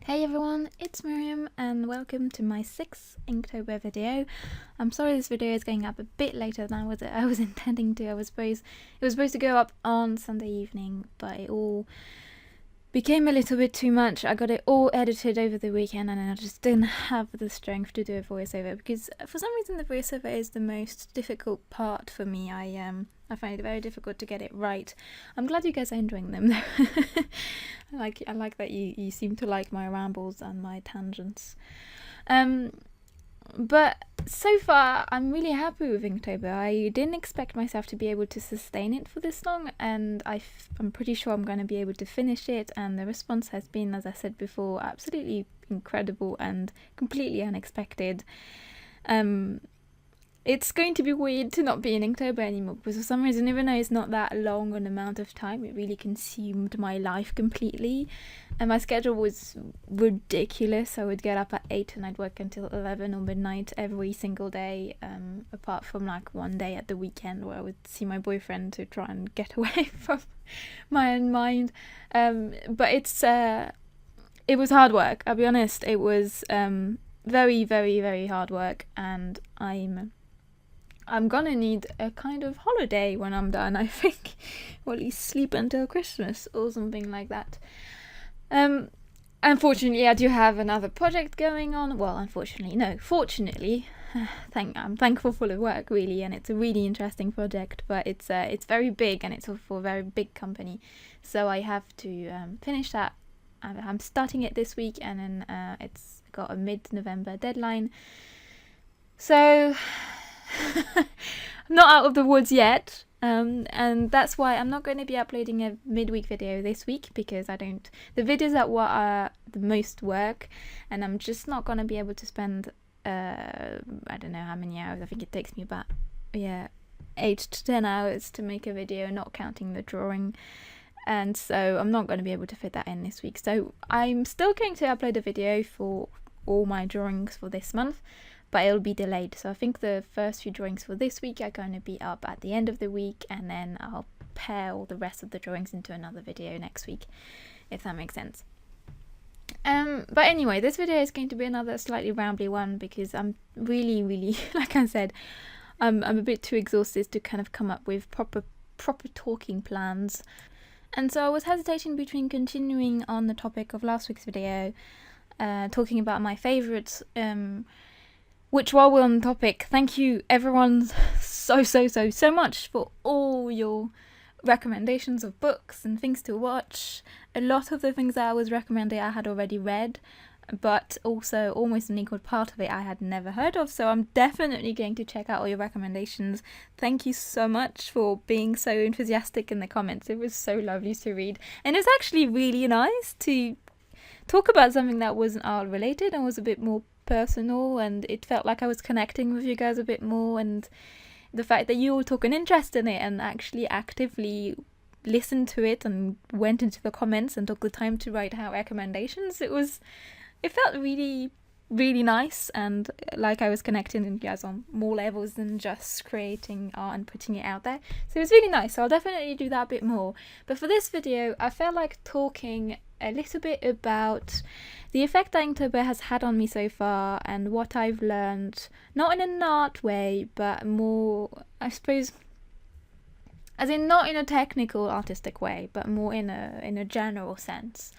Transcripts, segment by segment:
Hey everyone, it's Myriam and welcome to my 6th Inktober video. I'm sorry this video is going up a bit later than I was intending to. It was supposed to go up on Sunday evening, but it all became a little bit too much. I got it all edited over the weekend and I just didn't have the strength to do a voiceover because for some reason the voiceover is the most difficult part for me. I find it very difficult to get it right. I'm glad you guys are enjoying them though. I like that you seem to like my rambles and my tangents. But so far, I'm really happy with Inktober. I didn't expect myself to be able to sustain it for this long, and I'm pretty sure I'm going to be able to finish it, and the response has been, as I said before, absolutely incredible and completely unexpected. It's going to be weird to not be in Inktober anymore, because for some reason, even though it's not that long an amount of time, it really consumed my life completely. And my schedule was ridiculous. I would get up at 8 and I'd work until 11 or midnight every single day, apart from like one day at the weekend where I would see my boyfriend to try and get away from my own mind. But it was hard work, I'll be honest. It was very, very, very hard work, and I'm gonna need a kind of holiday when I'm done, I think. Or at least sleep until Christmas or something like that. Unfortunately, I do have another project going on. Well, unfortunately, no, fortunately. I'm thankful for the work, really, and it's a really interesting project, but it's very big and it's for a very big company. So I have to finish that. I'm starting it this week, and then it's got a mid-November deadline. So I'm not out of the woods yet, and that's why I'm not going to be uploading a midweek video this week, because the videos that are the most work, and I'm just not going to be able to spend I don't know how many hours. I think it takes me about 8 to 10 hours to make a video, not counting the drawing, and so I'm not going to be able to fit that in this week. So I'm still going to upload a video for all my drawings for this month, but it'll be delayed. So I think the first few drawings for this week are going to be up at the end of the week, and then I'll pair all the rest of the drawings into another video next week, if that makes sense. But anyway, this video is going to be another slightly rambly one, because I'm really, like I said, I'm a bit too exhausted to kind of come up with proper talking plans. And so I was hesitating between continuing on the topic of last week's video, talking about my favourites, which, while we're on the topic, thank you everyone so much for all your recommendations of books and things to watch. A lot of the things that I was recommending I had already read, but also almost an equal part of it I had never heard of, so I'm definitely going to check out all your recommendations. Thank you so much for being so enthusiastic in the comments. It was so lovely to read, and it's actually really nice to talk about something that wasn't art related and was a bit more personal, and it felt like I was connecting with you guys a bit more, and the fact that you all took an interest in it and actually actively listened to it and went into the comments and took the time to write out recommendations, it felt really, really nice, and like I was connecting with you guys on more levels than just creating art and putting it out there. So it was really nice, so I'll definitely do that a bit more. But for this video, I felt like talking a little bit about the effect that Inktober has had on me so far, and what I've learned, not in an art way, but more, I suppose, as in not in a technical artistic way, but more in a general sense.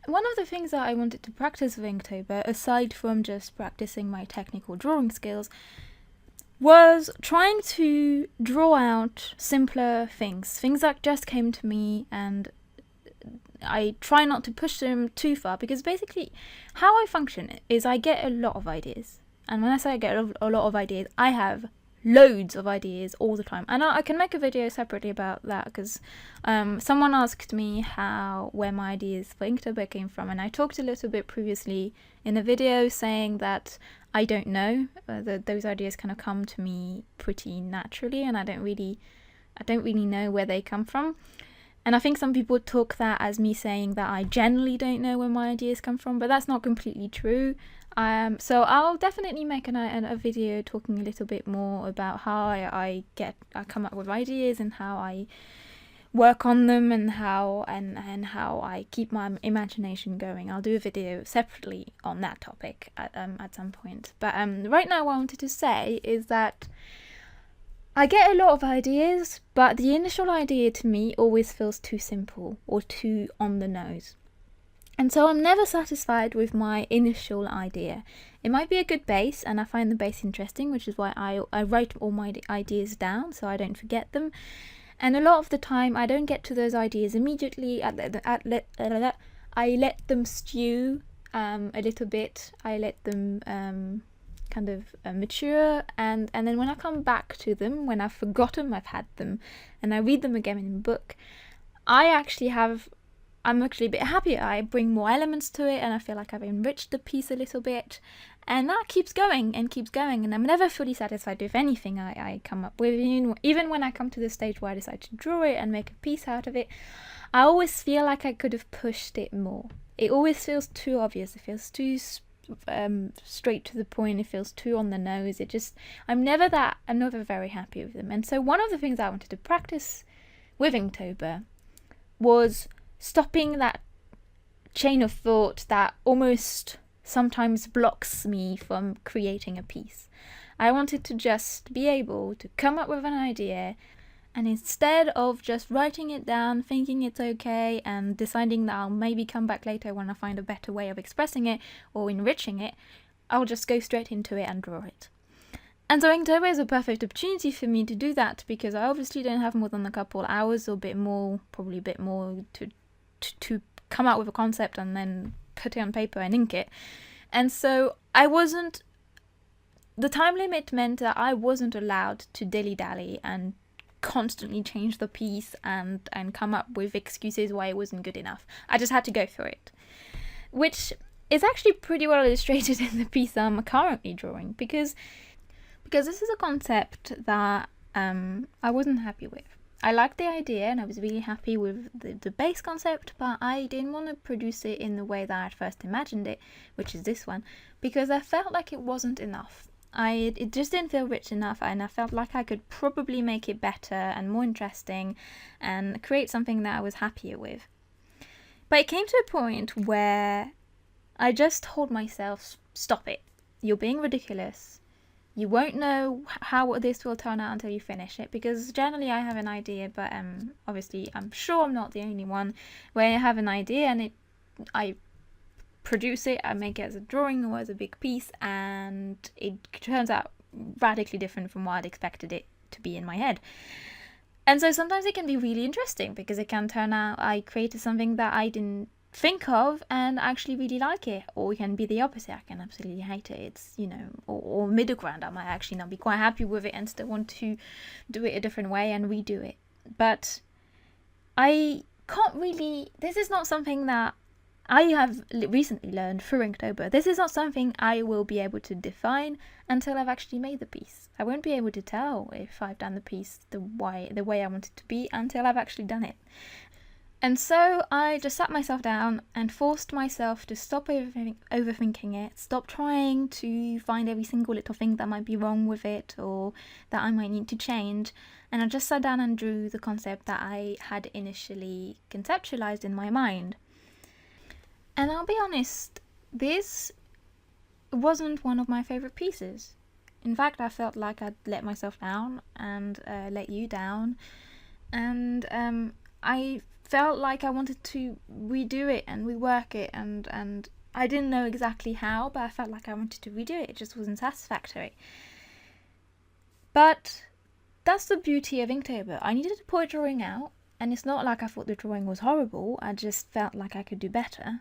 One of the things that I wanted to practice with Inktober, aside from just practicing my technical drawing skills, was trying to draw out simpler things that just came to me, and I try not to push them too far, because basically how I function is I get a lot of ideas, and when I say I get a lot of ideas, I have loads of ideas all the time, and I can make a video separately about that, because someone asked me where my ideas for Inktober came from, and I talked a little bit previously in a video saying that I don't know, that those ideas kind of come to me pretty naturally, and I don't really know where they come from. And I think some people took that as me saying that I generally don't know where my ideas come from, but that's not completely true. So I'll definitely make a video talking a little bit more about how I come up with ideas, and work on them and how I keep my imagination going. I'll do a video separately on that topic at some point. But right now what I wanted to say is that I get a lot of ideas, but the initial idea to me always feels too simple or too on the nose. And so I'm never satisfied with my initial idea. It might be a good base, and I find the base interesting, which is why I write all my ideas down so I don't forget them. And a lot of the time I don't get to those ideas immediately. I let them stew a little bit. I let them kind of mature, and then when I come back to them, when I've forgotten I've had them, and I read them again in a book, I'm actually a bit happier. I bring more elements to it, and I feel like I've enriched the piece a little bit, and that keeps going, and I'm never fully satisfied with anything I come up with. Even when I come to the stage where I decide to draw it and make a piece out of it, I always feel like I could have pushed it more. It always feels too obvious. It feels too straight to the point. It feels too on the nose. I'm never very happy with them. And so one of the things I wanted to practice with Inktober was stopping that chain of thought that almost sometimes blocks me from creating a piece. I wanted to just be able to come up with an idea, and instead of just writing it down, thinking it's okay, and deciding that I'll maybe come back later when I find a better way of expressing it or enriching it, I'll just go straight into it and draw it. And so Inktober is a perfect opportunity for me to do that, because I obviously don't have more than a couple hours or probably a bit more to come out with a concept and then put it on paper and ink it. And so the time limit meant that I wasn't allowed to dilly-dally and constantly change the piece and come up with excuses why it wasn't good enough. I just had to go for it, which is actually pretty well illustrated in the piece I'm currently drawing, because this is a concept that I wasn't happy with. I liked the idea and I was really happy with the base concept, but I didn't want to produce it in the way that I had first imagined it, which is this one, because I felt like it wasn't enough. It just didn't feel rich enough, and I felt like I could probably make it better and more interesting and create something that I was happier with. But it came to a point where I just told myself, stop it. You're being ridiculous. You won't know how this will turn out until you finish it, because generally I have an idea, but obviously I'm sure I'm not the only one, where I have an idea and I produce it, I make it as a drawing or as a big piece, and it turns out radically different from what I'd expected it to be in my head. And so sometimes it can be really interesting, because it can turn out I created something that I didn't think of and actually really like it, or it can be the opposite. I can absolutely hate it. It's, or middle ground. I might actually not be quite happy with it and still want to do it a different way and redo it. But I can't really, this is not something that I have recently learned through Inktober. This is not something I will be able to define until I've actually made the piece. I won't be able to tell if I've done the piece the way I want it to be until I've actually done it. And so I just sat myself down and forced myself to stop overthinking it, stop trying to find every single little thing that might be wrong with it or that I might need to change. And I just sat down and drew the concept that I had initially conceptualized in my mind. And I'll be honest, this wasn't one of my favourite pieces. In fact, I felt like I'd let myself down and let you down. And I felt like I wanted to redo it and rework it, and I didn't know exactly how, but I felt like I wanted to redo it. It just wasn't satisfactory. But that's the beauty of Inktober. I needed to put a drawing out, and it's not like I thought the drawing was horrible. I just felt like I could do better.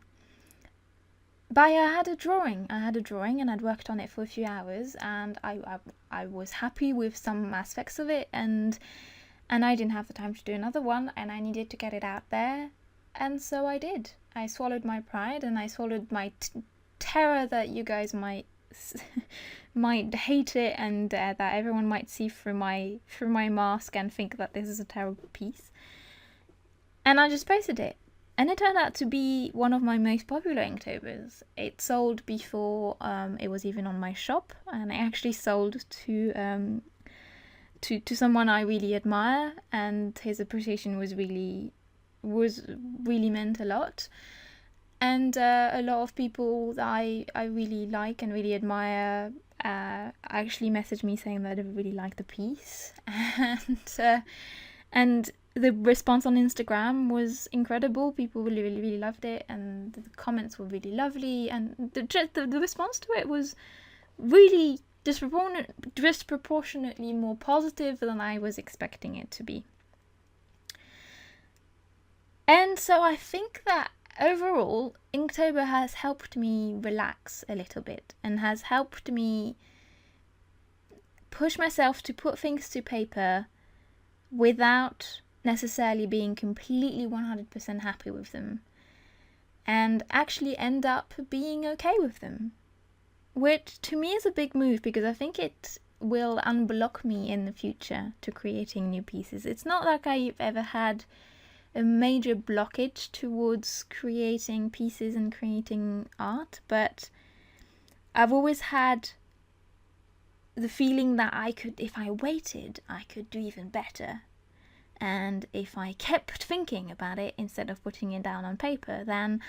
But I had a drawing, and I'd worked on it for a few hours, and I was happy with some aspects of it, and I didn't have the time to do another one, and I needed to get it out there, and so I did. I swallowed my pride, and I swallowed my terror that you guys might hate it, and that everyone might see through my mask and think that this is a terrible piece. And I just posted it, and it turned out to be one of my most popular Inktober's. It sold before it was even on my shop, and it actually sold to to someone I really admire, and his appreciation was really meant a lot. And a lot of people that I really like and really admire actually messaged me saying that they really liked the piece, and the response on Instagram was incredible. People really loved it, and the comments were really lovely, and the response to it was really disproportionately more positive than I was expecting it to be. And so I think that overall, Inktober has helped me relax a little bit, and has helped me push myself to put things to paper without necessarily being completely 100% happy with them, and actually end up being okay with them. Which to me is a big move, because I think it will unblock me in the future to creating new pieces. It's not like I've ever had a major blockage towards creating pieces and creating art, but I've always had the feeling that I could, if I waited, I could do even better. And if I kept thinking about it instead of putting it down on paper, then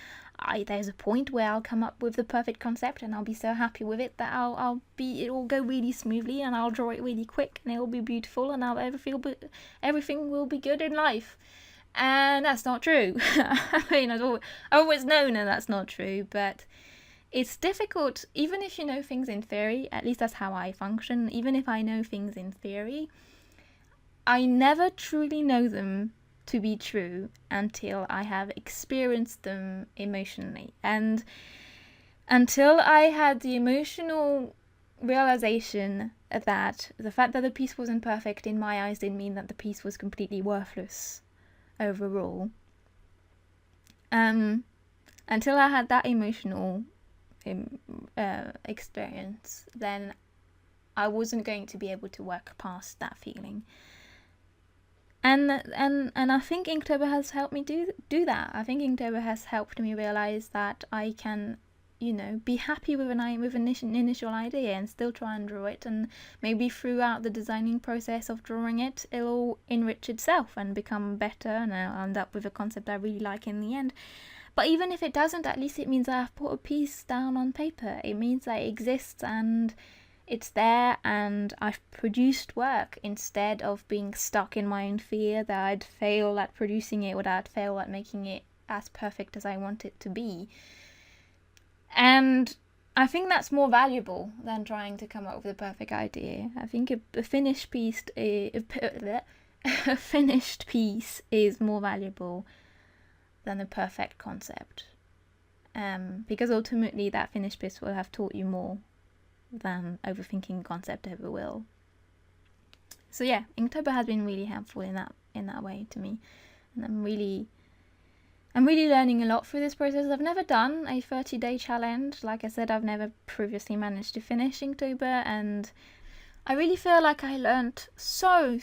there's a point where I'll come up with the perfect concept, and I'll be so happy with it that it'll go really smoothly, and I'll draw it really quick, and it'll be beautiful, and everything will be good in life. And that's not true. I mean, I've always known that that's not true, but it's difficult, even if you know things in theory. At least that's how I function. Even if I know things in theory, I never truly know them to be true until I have experienced them emotionally. And until I had the emotional realization that the fact that the piece wasn't perfect in my eyes didn't mean that the piece was completely worthless overall. Until I had that emotional experience, then I wasn't going to be able to work past that feeling. And I think Inktober has helped me do that. I think Inktober has helped me realize that I can, be happy with an initial idea and still try and draw it, and maybe throughout the designing process of drawing it, it'll enrich itself and become better, and I'll end up with a concept I really like in the end. But even if it doesn't, at least it means I've put a piece down on paper. It means that it exists and it's there, and I've produced work instead of being stuck in my own fear that I'd fail at producing it, or that I'd fail at making it as perfect as I want it to be. And I think that's more valuable than trying to come up with a perfect idea. I think a finished piece is more valuable than a perfect concept, because ultimately that finished piece will have taught you more than overthinking concept ever will. So yeah, Inktober has been really helpful in that way to me, and I'm really learning a lot through this process. I've never done a 30-day challenge. Like I said, I've never previously managed to finish Inktober, and I really feel like I learned so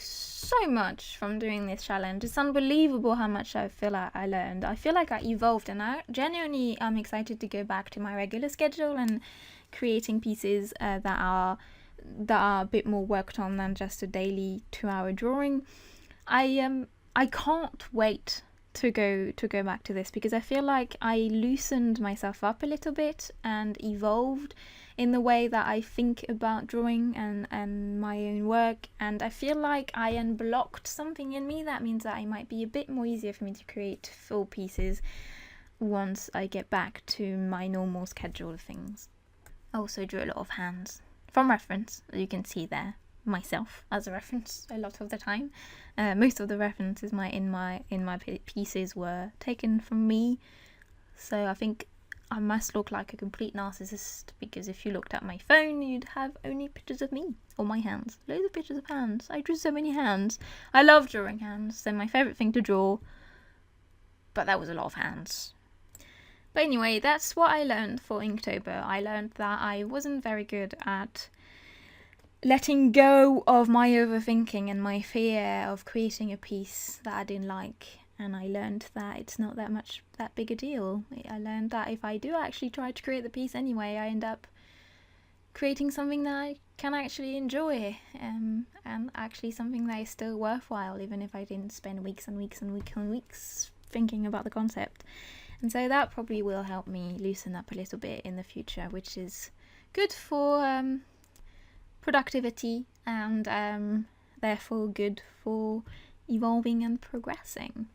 much from doing this challenge. It's unbelievable how much I feel like I learned. I feel like I evolved, and I genuinely am excited to go back to my regular schedule and creating pieces that are a bit more worked on than just a daily 2-hour drawing. I can't wait to go back to this, because I feel like I loosened myself up a little bit and evolved in the way that I think about drawing and my own work, and I feel like I unblocked something in me that means that it might be a bit more easier for me to create full pieces once I get back to my normal schedule of things. I also drew a lot of hands from reference. You can see there myself as a reference a lot of the time. Most of the references in my pieces were taken from me, so I think I must look like a complete narcissist, because if you looked at my phone you'd have only pictures of me or my hands. Loads of pictures of hands. I drew so many hands. I love drawing hands. They're my favourite thing to draw, but that was a lot of hands. But anyway, that's what I learned for Inktober. I learned that I wasn't very good at letting go of my overthinking and my fear of creating a piece that I didn't like. And I learned that it's not that big a deal. I learned that if I do actually try to create the piece anyway, I end up creating something that I can actually enjoy, and actually something that is still worthwhile, even if I didn't spend weeks and weeks and weeks and weeks thinking about the concept. And so that probably will help me loosen up a little bit in the future, which is good for productivity and therefore good for evolving and progressing.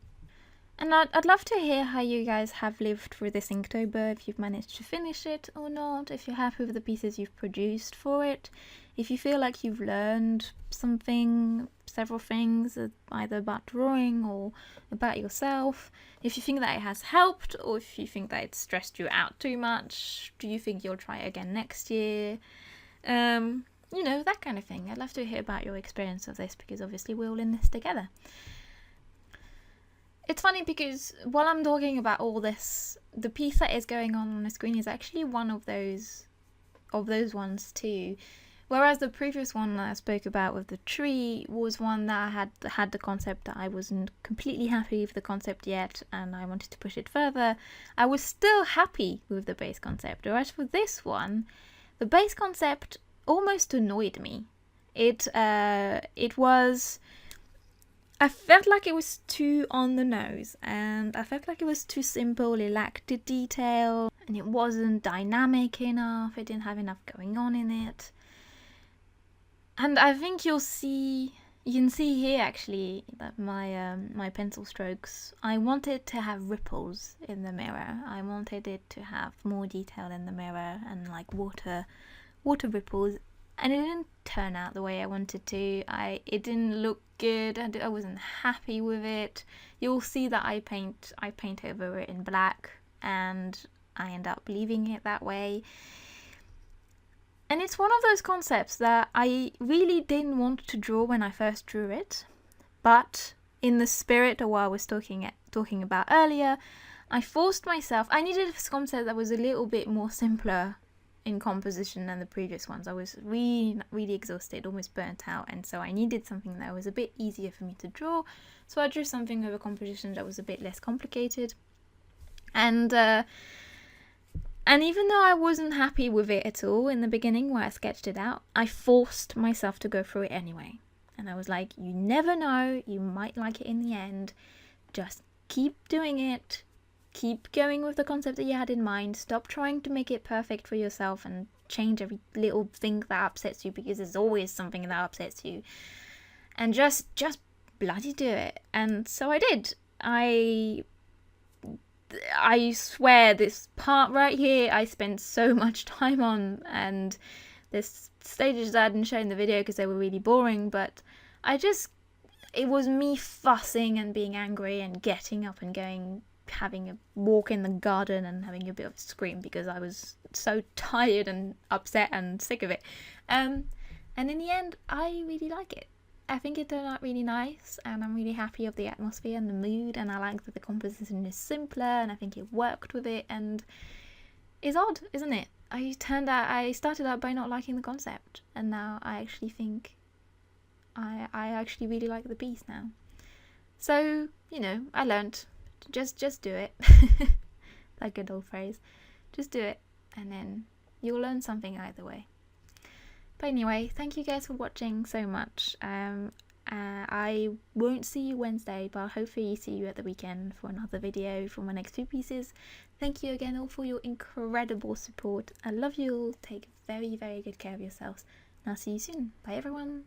And I'd love to hear how you guys have lived through this Inktober, if you've managed to finish it or not, if you're happy with the pieces you've produced for it, if you feel like you've learned something, several things, either about drawing or about yourself, if you think that it has helped, or if you think that it's stressed you out too much, do you think you'll try again next year? You know, that kind of thing. I'd love to hear about your experience of this, because obviously we're all in this together. It's funny because while I'm talking about all this, the piece that is going on the screen is actually one of those ones too. Whereas the previous one that I spoke about with the tree was one that had the concept that I wasn't completely happy with the concept yet, and I wanted to push it further. I was still happy with the base concept. Whereas for this one, the base concept almost annoyed me. I felt like it was too on the nose, and I felt like it was too simple. It lacked the detail, and it wasn't dynamic enough. It didn't have enough going on in it. And I think you can see here actually that my pencil strokes, I wanted to have ripples in the mirror. I wanted it to have more detail in the mirror and like water ripples. And it didn't turn out the way I wanted to. It didn't look good, and I wasn't happy with it. You'll see that I paint over it in black, and I end up leaving it that way. And it's one of those concepts that I really didn't want to draw when I first drew it, but in the spirit of what I was talking about earlier, I forced myself. I needed a concept that was a little bit more simpler in composition than the previous ones. I was really exhausted, almost burnt out, and so I needed something that was a bit easier for me to draw. So I drew something with a composition that was a bit less complicated, and even though I wasn't happy with it at all in the beginning when I sketched it out, I forced myself to go through it anyway. And I was like, you never know, you might like it in the end. Just keep doing it. Keep going with the concept that you had in mind. Stop trying to make it perfect for yourself and change every little thing that upsets you, because there's always something that upsets you. And just bloody do it. And so I did. I swear this part right here I spent so much time on, and there's stages that I didn't show in the video because they were really boring, but it was me fussing and being angry and getting up and going, having a walk in the garden and having a bit of a scream because I was so tired and upset and sick of it. And in the end, I really like it. I think it turned out really nice, and I'm really happy with the atmosphere and the mood, and I like that the composition is simpler, and I think it worked with it, and it's odd, isn't it? I started out by not liking the concept, and now I actually think I actually really like the piece now. So, you know, I learned. Just do it. That good old phrase. Just do it, and then you'll learn something either way. But anyway, thank you guys for watching so much. I won't see you Wednesday, but hopefully see you at the weekend for another video for my next 2 pieces. Thank you again all for your incredible support. I love you all. Take very, very good care of yourselves. And I'll see you soon. Bye everyone.